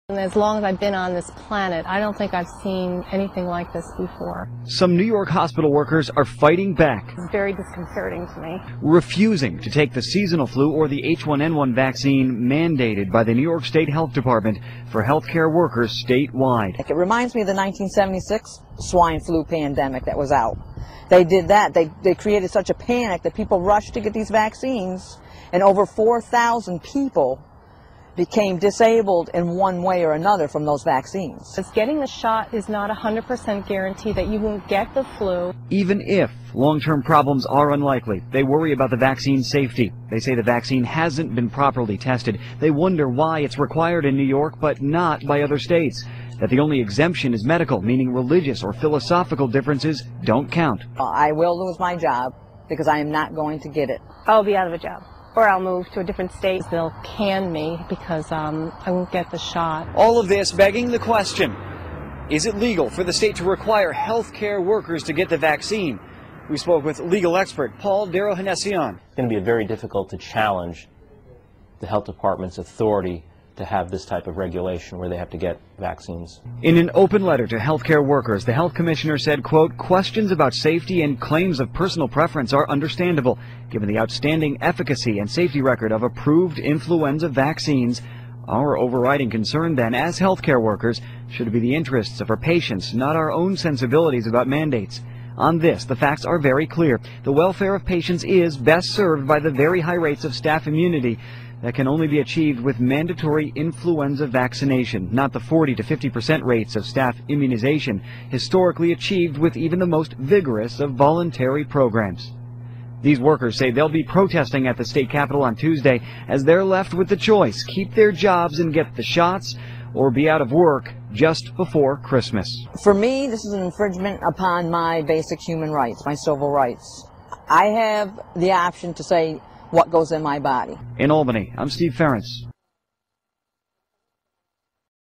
And as long as I've been on this planet, I don't think I've seen anything like this before. Some New York hospital workers are fighting back. It's very disconcerting to me. Refusing to take the seasonal flu or the H1N1 vaccine mandated by the New York State Health Department for healthcare workers statewide. It reminds me of the 1976 swine flu pandemic that was out. They did that. They created such a panic that people rushed to get these vaccines, and over 4,000 people became disabled in one way or another from those vaccines. Getting the shot is not 100% guarantee that you won't get the flu. Even if long-term problems are unlikely, they worry about the vaccine's safety. They say the vaccine hasn't been properly tested. They wonder why it's required in New York but not by other states. That the only exemption is medical, meaning religious or philosophical differences don't count. I will lose my job because I am not going to get it. I'll be out of a job. Or I'll move to a different state. They'll can me because I won't get the shot. All of this begging the question, is it legal for the state to require healthcare workers to get the vaccine? We spoke with legal expert Paul Darrow-Hanessian. It's going to be very difficult to challenge the health department's authority to have this type of regulation where they have to get vaccines. In an open letter to healthcare workers, the health commissioner said, quote, questions about safety and claims of personal preference are understandable, given the outstanding efficacy and safety record of approved influenza vaccines. Our overriding concern, then, as healthcare workers, should be the interests of our patients, not our own sensibilities about mandates. On this, the facts are very clear. The welfare of patients is best served by the very high rates of staff immunity that can only be achieved with mandatory influenza vaccination, not the 40 to 50% rates of staff immunization historically achieved with even the most vigorous of voluntary programs. These workers say they'll be protesting at the state capitol on Tuesday as they're left with the choice: keep their jobs and get the shots, or be out of work just before Christmas. For me, this is an infringement upon my basic human rights, my civil rights. I have the option to say what goes in my body. In Albany, I'm Steve Ferentz.